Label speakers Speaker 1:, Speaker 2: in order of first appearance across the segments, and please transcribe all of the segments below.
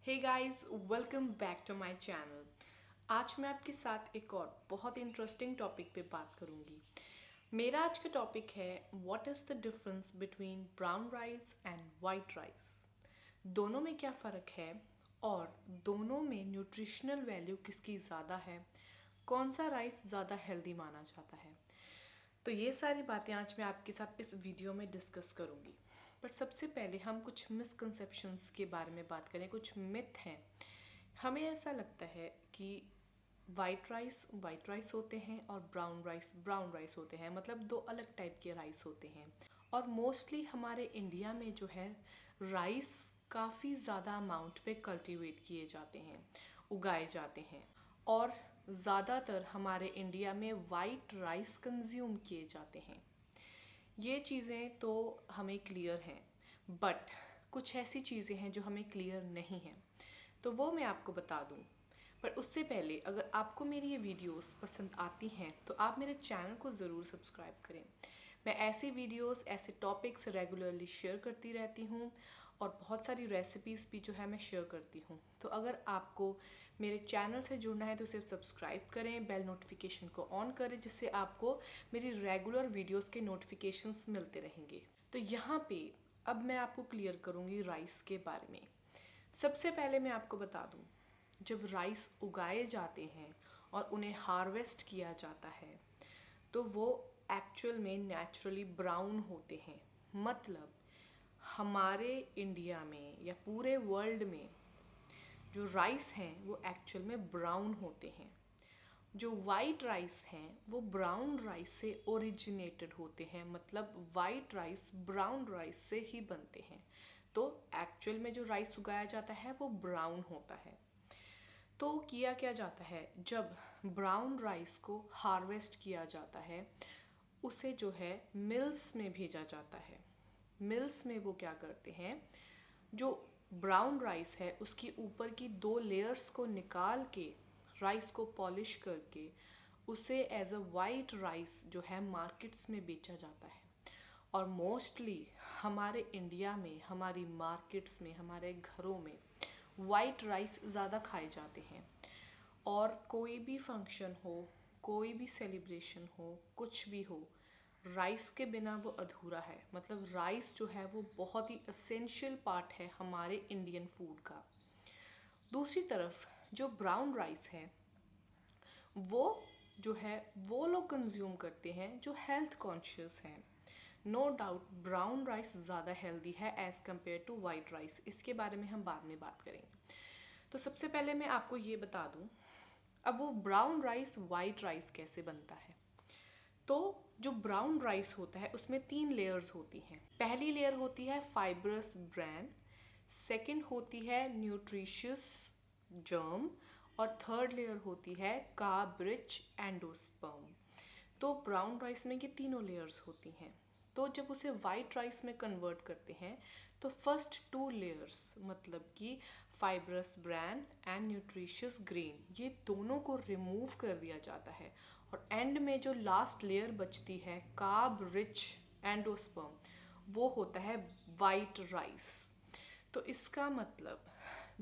Speaker 1: Hey guys, welcome back to my channel. आज मैं आपके साथ एक और बहुत इंटरेस्टिंग टॉपिक पे बात करूंगी। मेरा आज का टॉपिक है what is the difference between brown rice and white rice. दोनों में क्या फ़र्क है और दोनों में न्यूट्रिशनल वैल्यू किसकी ज़्यादा है, कौन सा राइस ज़्यादा हेल्दी माना जाता है। तो ये सारी बातें आज मैं आपके साथ इस वीडियो में डिस्कस करूँगी। बट सबसे पहले हम कुछ मिसकंसेप्शंस के बारे में बात करें। कुछ मिथ हैं। हमें ऐसा लगता है कि वाइट राइस होते हैं और ब्राउन राइस होते हैं, मतलब दो अलग टाइप के राइस होते हैं। और मोस्टली हमारे इंडिया में जो है राइस काफ़ी ज़्यादा अमाउंट पे कल्टीवेट किए जाते हैं, उगाए जाते हैं। और ज़्यादातर हमारे इंडिया में वाइट राइस कंज्यूम किए जाते हैं। ये चीज़ें तो हमें क्लियर हैं, बट कुछ ऐसी चीज़ें हैं जो हमें क्लियर नहीं हैं, तो वो मैं आपको बता दूं। पर उससे पहले अगर आपको मेरी ये वीडियोस पसंद आती हैं तो आप मेरे चैनल को ज़रूर सब्सक्राइब करें। मैं ऐसी वीडियोस, ऐसे टॉपिक्स रेगुलरली शेयर करती रहती हूँ और बहुत सारी रेसिपीज़ भी जो है मैं शेयर करती हूँ। तो अगर आपको मेरे चैनल से जुड़ना है तो सिर्फ सब्सक्राइब करें, बेल नोटिफिकेशन को ऑन करें, जिससे आपको मेरी रेगुलर वीडियोस के नोटिफिकेशंस मिलते रहेंगे। तो यहाँ पे अब मैं आपको क्लियर करूँगी राइस के बारे में। सबसे पहले मैं आपको बता दूँ, जब राइस उगाए जाते हैं और उन्हें हार्वेस्ट किया जाता है तो वो एक्चुअल में नेचुरली ब्राउन होते हैं। मतलब हमारे इंडिया में या पूरे वर्ल्ड में जो राइस हैं वो एक्चुअल में ब्राउन होते हैं। जो वाइट राइस हैं वो ब्राउन राइस से ओरिजिनेटेड होते हैं, मतलब वाइट राइस ब्राउन राइस से ही बनते हैं। तो एक्चुअल में जो राइस उगाया जाता है वो ब्राउन होता है। तो किया क्या जाता है, जब ब्राउन राइस को हार्वेस्ट किया जाता है उसे जो है मिल्स में भेजा जाता है। मिल्स में वो क्या करते हैं, जो ब्राउन राइस है उसकी ऊपर की दो लेयर्स को निकाल के राइस को पॉलिश करके उसे एज अ वाइट राइस जो है मार्केट्स में बेचा जाता है। और मोस्टली हमारे इंडिया में, हमारी मार्केट्स में, हमारे घरों में वाइट राइस ज़्यादा खाए जाते हैं। और कोई भी फंक्शन हो, कोई भी सेलिब्रेशन हो, कुछ भी हो, राइस के बिना वो अधूरा है। मतलब राइस जो है वो बहुत ही असेंशियल पार्ट है हमारे इंडियन फूड का। दूसरी तरफ जो ब्राउन राइस है वो जो है वो लोग कंज्यूम करते हैं जो हेल्थ कॉन्शियस हैं। नो डाउट ब्राउन राइस ज़्यादा हेल्दी है as compare to white rice. इसके बारे में हम बाद में बात करेंगे। तो सबसे पहले मैं आपको ये बता दूं, अब वो ब्राउन राइस वाइट राइस कैसे बनता है। तो जो ब्राउन राइस होता है उसमें 3 लेयर्स होती हैं। पहली लेयर होती है फाइब्रस ब्रैन, सेकंड होती है न्यूट्रिशियस जर्म और थर्ड लेयर होती है कार्ब रिच एंडोस्पर्म। तो ब्राउन राइस में ये तीनों लेयर्स होती हैं। तो जब उसे वाइट राइस में कन्वर्ट करते हैं तो फर्स्ट 2 लेयर्स, मतलब कि fibrous bran and nutritious grain, ये दोनों को रिमूव कर दिया जाता है। और एंड में जो लास्ट लेयर बचती है कार्ब रिच एंडोस्पर्म, वो होता है वाइट राइस। तो इसका मतलब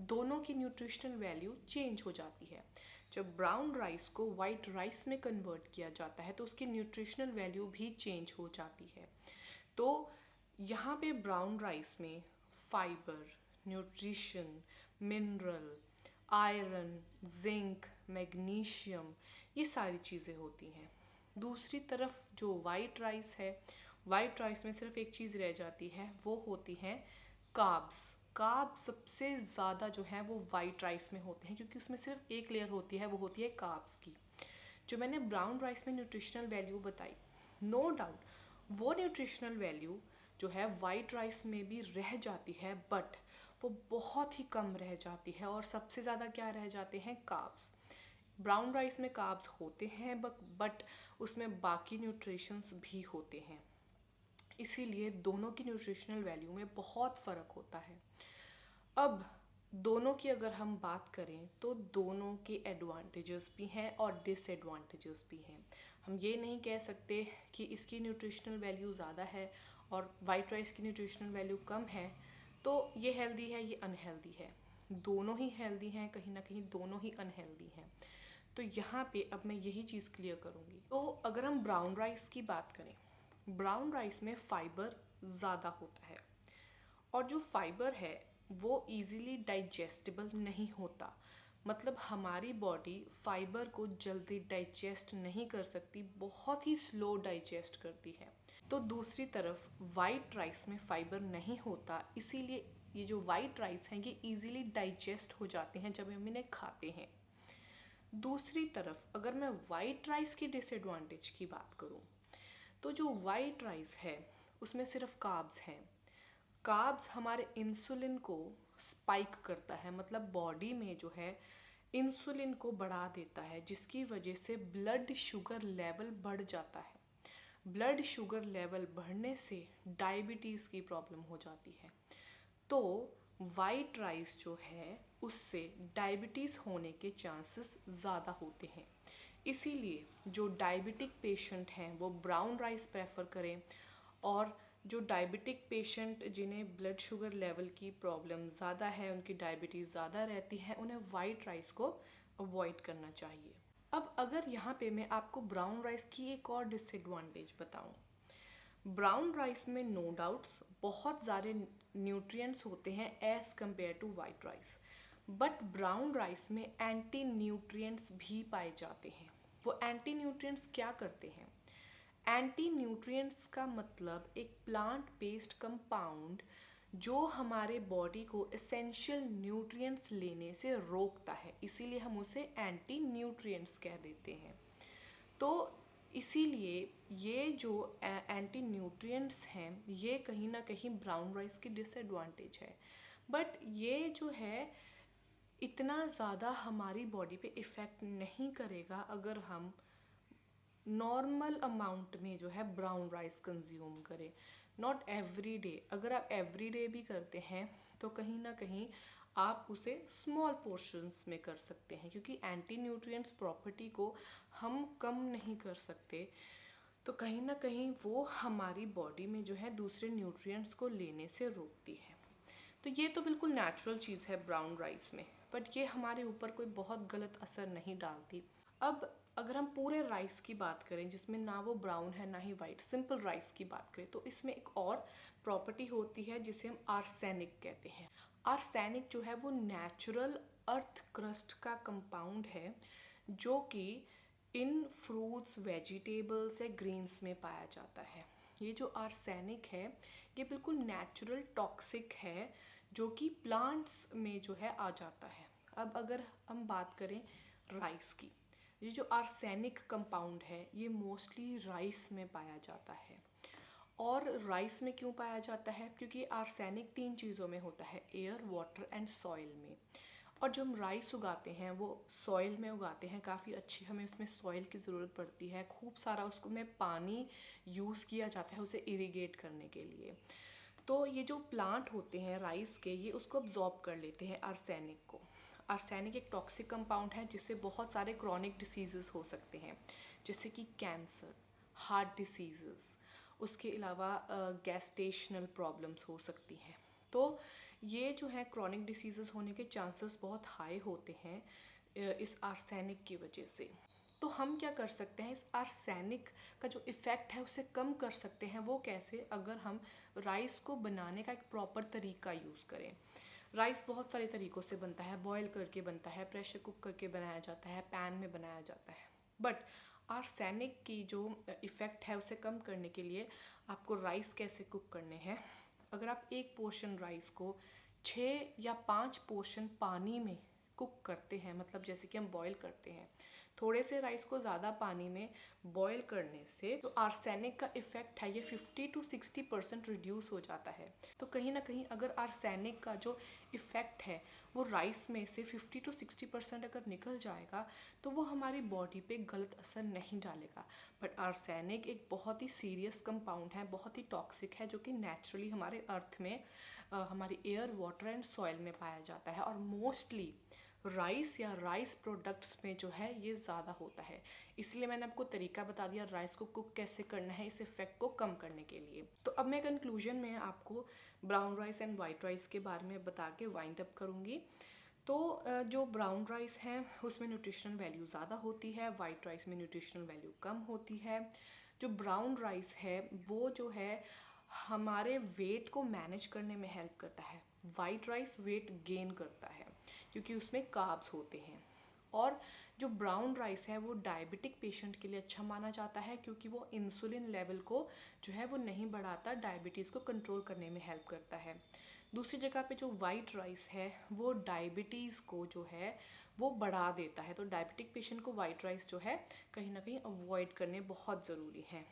Speaker 1: दोनों की न्यूट्रिशनल वैल्यू चेंज हो जाती है। जब ब्राउन राइस को वाइट राइस में कन्वर्ट किया जाता है तो उसकी न्यूट्रिशनल वैल्यू भी चेंज हो जाती है। तो यहाँ पे ब्राउन राइस में fibre, nutrition, mineral, iron, zinc, magnesium, ये सारी चीज़ें होती हैं। दूसरी तरफ जो वाइट राइस है, वाइट राइस में सिर्फ एक चीज़ रह जाती है, वो होती हैं कार्ब्स। कार्ब सबसे ज़्यादा जो है वो वाइट राइस में होते हैं, क्योंकि उसमें सिर्फ एक लेयर होती है, वो होती है कार्ब्स की। जो मैंने ब्राउन राइस में न्यूट्रिशनल वैल्यू बताई, नो डाउट वो न्यूट्रिशनल वैल्यू जो है वाइट राइस में भी रह जाती है, बट वो बहुत ही कम रह जाती है। और सबसे ज़्यादा क्या रह जाते हैं, कार्ब्स। ब्राउन राइस में कार्ब्स होते हैं बट उसमें बाकी न्यूट्रिशंस भी होते हैं। इसीलिए दोनों की न्यूट्रिशनल वैल्यू में बहुत फ़र्क होता है। अब दोनों की अगर हम बात करें तो दोनों के एडवांटेजेस भी हैं और डिसएडवांटेजेस भी हैं। हम ये नहीं कह सकते कि इसकी न्यूट्रिशनल वैल्यू ज़्यादा है और वाइट राइस की न्यूट्रिशनल वैल्यू कम है तो ये हेल्दी है, ये अनहेल्दी है। दोनों ही हेल्दी हैं, कहीं ना कहीं दोनों ही अनहेल्दी हैं। तो यहाँ पे अब मैं यही चीज़ क्लियर करूँगी। तो अगर हम ब्राउन राइस की बात करें, ब्राउन राइस में फाइबर ज़्यादा होता है, और जो फाइबर है वो इजीली डाइजेस्टेबल नहीं होता। मतलब हमारी बॉडी फाइबर को जल्दी डाइजेस्ट नहीं कर सकती, बहुत ही स्लो डाइजेस्ट करती है। तो दूसरी तरफ वाइट राइस में फाइबर नहीं होता, इसीलिए ये जो वाइट राइस हैं ये इजीली डाइजेस्ट हो जाते हैं जब हम इन्हें खाते हैं। दूसरी तरफ अगर मैं वाइट राइस की डिसएडवांटेज की बात करूं, तो जो वाइट राइस है उसमें सिर्फ कार्ब्स हैं। कार्ब्स हमारे इंसुलिन को स्पाइक करता है, मतलब बॉडी में जो है इंसुलिन को बढ़ा देता है, जिसकी वजह से ब्लड शुगर लेवल बढ़ जाता है। ब्लड शुगर लेवल बढ़ने से डायबिटीज़ की प्रॉब्लम हो जाती है। तो वाइट राइस जो है उससे डायबिटीज़ होने के चांसेस ज़्यादा होते हैं। इसीलिए जो डायबिटिक पेशेंट हैं वो ब्राउन राइस प्रेफर करें, और जो डायबिटिक पेशेंट जिन्हें ब्लड शुगर लेवल की प्रॉब्लम ज़्यादा है, उनकी डायबिटीज़ ज़्यादा रहती है, उन्हें वाइट राइस को अवॉइड करना चाहिए। अब अगर यहाँ पे मैं आपको ब्राउन राइस की एक और डिसएडवांटेज बताऊँ, ब्राउन राइस में नो डाउट्स बहुत सारे न्यूट्रिएंट्स होते हैं as compare to white rice, but brown rice में एंटी न्यूट्रिएंट्स भी पाए जाते हैं। वो एंटी न्यूट्रिएंट्स क्या करते हैं? एंटी न्यूट्रिएंट्स का मतलब एक प्लांट बेस्ड कंपाउंड जो हमारे बॉडी को एसेंशियल न्यूट्रिएंट्स लेने से रोकता है, इसीलिए हम उसे एंटी न्यूट्रिएंट्स कह देते हैं। तो इसीलिए ये जो एंटी न्यूट्रिएंट्स हैं ये कहीं ना कहीं ब्राउन राइस की डिसएडवांटेज है, बट ये जो है इतना ज़्यादा हमारी बॉडी पे इफ़ेक्ट नहीं करेगा अगर हम नॉर्मल अमाउंट में जो है ब्राउन राइस कंज्यूम करें, नॉट एवरी डे। अगर आप एवरी डे भी करते हैं तो कहीं ना कहीं आप उसे स्मॉल पोर्शंस में कर सकते हैं, क्योंकि एंटी न्यूट्रिएंट्स प्रॉपर्टी को हम कम नहीं कर सकते। तो कहीं ना कहीं वो हमारी बॉडी में जो है दूसरे न्यूट्रिएंट्स को लेने से रोकती है। तो ये तो बिल्कुल नेचुरल चीज़ है ब्राउन राइस में, बट ये हमारे ऊपर कोई बहुत गलत असर नहीं डालती। अब अगर हम पूरे राइस की बात करें जिसमें ना वो ब्राउन है ना ही वाइट, सिंपल राइस की बात करें, तो इसमें एक और प्रॉपर्टी होती है जिसे हम आर्सेनिक कहते हैं। आर्सेनिक जो है वो नेचुरल अर्थ क्रस्ट का कंपाउंड है जो कि इन फ्रूट्स, वेजिटेबल्स या ग्रेन्स में पाया जाता है। ये जो आर्सेनिक है ये बिल्कुल नेचुरल टॉक्सिक है जो कि प्लांट्स में जो है आ जाता है। अब अगर हम बात करें राइस की, ये जो आर्सेनिक कंपाउंड है ये मोस्टली राइस में पाया जाता है। और राइस में क्यों पाया जाता है? क्योंकि आर्सेनिक 3 चीज़ों में होता है, एयर, वाटर एंड सॉइल में। और जो हम राइस उगाते हैं वो सॉइल में उगाते हैं, काफ़ी अच्छी हमें उसमें सॉइल की ज़रूरत पड़ती है, खूब सारा उसको में पानी यूज़ किया जाता है उसे इरिगेट करने के लिए। तो ये जो प्लांट होते हैं राइस के, ये उसको अब्जॉर्ब कर लेते हैं आर्सेनिक को। आर्सेनिक एक टॉक्सिक कंपाउंड है जिससे बहुत सारे क्रॉनिक डिसीजेस हो सकते हैं, जैसे कि कैंसर, हार्ट डिसीजेस, उसके अलावा गैस्ट्रेशनल प्रॉब्लम्स हो सकती हैं। तो ये जो है क्रॉनिक डिसीजेस होने के चांसेस बहुत हाई होते हैं इस आर्सेनिक की वजह से। तो हम क्या कर सकते हैं, इस आर्सेनिक का जो इफ़ेक्ट है उसे कम कर सकते हैं। वो कैसे? अगर हम राइस को बनाने का एक प्रॉपर तरीका यूज़ करें। राइस बहुत सारे तरीक़ों से बनता है, बॉयल करके बनता है, प्रेशर कुक करके बनाया जाता है, पैन में बनाया जाता है, बट आर्सेनिक की जो इफ़ेक्ट है उसे कम करने के लिए आपको राइस कैसे कुक करने हैं। अगर आप एक पोर्शन राइस को 6 या 5 पोर्शन पानी में कुक करते हैं, मतलब जैसे कि हम बॉयल करते हैं, थोड़े से राइस को ज़्यादा पानी में बॉयल करने से जो आर्सेनिक का इफ़ेक्ट है ये 50 to 60% रिड्यूस हो जाता है। तो कहीं ना कहीं अगर आर्सेनिक का जो इफ़ेक्ट है वो राइस में से 50 to 60% अगर निकल जाएगा तो वो हमारी बॉडी पे गलत असर नहीं डालेगा। बट आर्सेनिक एक बहुत ही सीरियस कंपाउंड है, बहुत ही टॉक्सिक है, जो कि नेचुरली हमारे अर्थ में हमारी एयर, वाटर एंड सॉइल में पाया जाता है, और मोस्टली राइस या राइस प्रोडक्ट्स में जो है ये ज़्यादा होता है। इसलिए मैंने आपको तरीका बता दिया राइस को कुक कैसे करना है इस इफ़ेक्ट को कम करने के लिए। तो अब मैं कंक्लूजन में आपको brown rice and white rice के बारे में बता के वाइंड अप करूँगी। तो जो ब्राउन राइस है उसमें न्यूट्रिशनल वैल्यू ज़्यादा होती है, वाइट राइस में न्यूट्रिशनल वैल्यू कम होती है। जो ब्राउन राइस है वो जो है हमारे वेट को मैनेज करने में हेल्प करता है, वाइट राइस वेट गेन करता है क्योंकि उसमें कार्ब्स होते हैं। और जो ब्राउन राइस है वो डायबिटिक पेशेंट के लिए अच्छा माना जाता है क्योंकि वो इंसुलिन लेवल को जो है वो नहीं बढ़ाता, डायबिटीज़ को कंट्रोल करने में हेल्प करता है। दूसरी जगह पे जो वाइट राइस है वो डायबिटीज़ को जो है वो बढ़ा देता है, तो डायबिटिक पेशेंट को वाइट राइस जो है कहीं ना कहीं अवॉइड करने बहुत ज़रूरी है।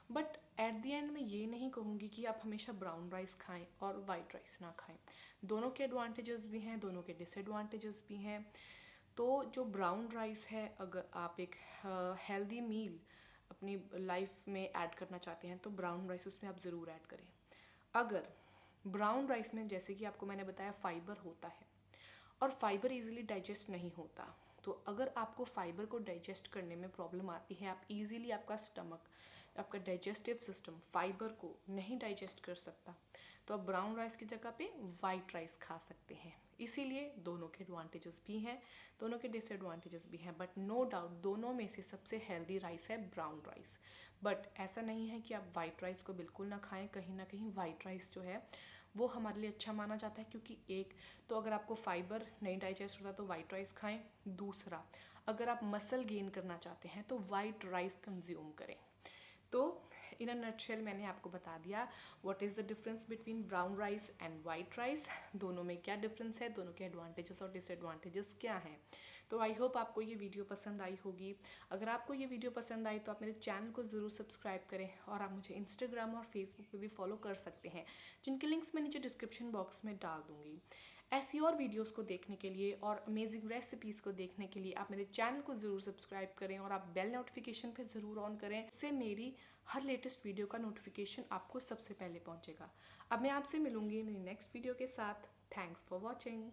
Speaker 1: बट एट द एंड मैं ये नहीं कहूँगी कि आप हमेशा ब्राउन राइस खाएं और वाइट राइस ना खाएं। दोनों के एडवांटेजेस भी हैं, दोनों के डिसएडवांटेजेस भी हैं। तो जो ब्राउन राइस है, अगर आप एक हेल्दी मील अपनी लाइफ में ऐड करना चाहते हैं तो ब्राउन राइस उसमें आप ज़रूर ऐड करें। अगर ब्राउन राइस में, जैसे कि आपको मैंने बताया, फाइबर होता है और फाइबर इजीली डाइजेस्ट नहीं होता, तो अगर आपको फाइबर को डाइजेस्ट करने में प्रॉब्लम आती है, आप इजीली आपका स्टमक, आपका डाइजेस्टिव सिस्टम फाइबर को नहीं डाइजेस्ट कर सकता, तो आप ब्राउन राइस की जगह पे वाइट राइस खा सकते हैं। इसीलिए दोनों के एडवांटेजेस भी हैं, दोनों के डिसएडवांटेजेस भी हैं, बट नो डाउट दोनों में से सबसे हेल्दी राइस है ब्राउन राइस। बट ऐसा नहीं है कि आप वाइट राइस को बिल्कुल ना खाएं, कहीं ना कहीं वाइट राइस जो है वो हमारे लिए अच्छा माना जाता है क्योंकि एक तो अगर आपको फाइबर नहीं डाइजेस्ट होता तो वाइट राइस खाएं, दूसरा अगर आप मसल गेन करना चाहते हैं तो वाइट राइस कंज्यूम करें। तो इन अ नटशेल मैंने आपको बता दिया what is the difference between brown rice and white rice, दोनों में क्या डिफरेंस है, दोनों के एडवांटेजेस और डिसएडवांटेजेस क्या हैं। तो आई होप आपको ये वीडियो पसंद आई होगी। अगर आपको ये वीडियो पसंद आई तो आप मेरे चैनल को ज़रूर सब्सक्राइब करें और आप मुझे इंस्टाग्राम और फेसबुक पे भी फॉलो कर सकते हैं, जिनके लिंक्स मैं नीचे डिस्क्रिप्शन बॉक्स में डाल दूँगी। ऐसी और वीडियोस को देखने के लिए और अमेजिंग रेसिपीज़ को देखने के लिए आप मेरे चैनल को ज़रूर सब्सक्राइब करें और आप बेल नोटिफिकेशन पे ज़रूर ऑन करें, इससे मेरी हर लेटेस्ट वीडियो का नोटिफिकेशन आपको सबसे पहले पहुंचेगा। अब मैं आपसे मिलूंगी मेरी नेक्स्ट वीडियो के साथ। Thanks for watching.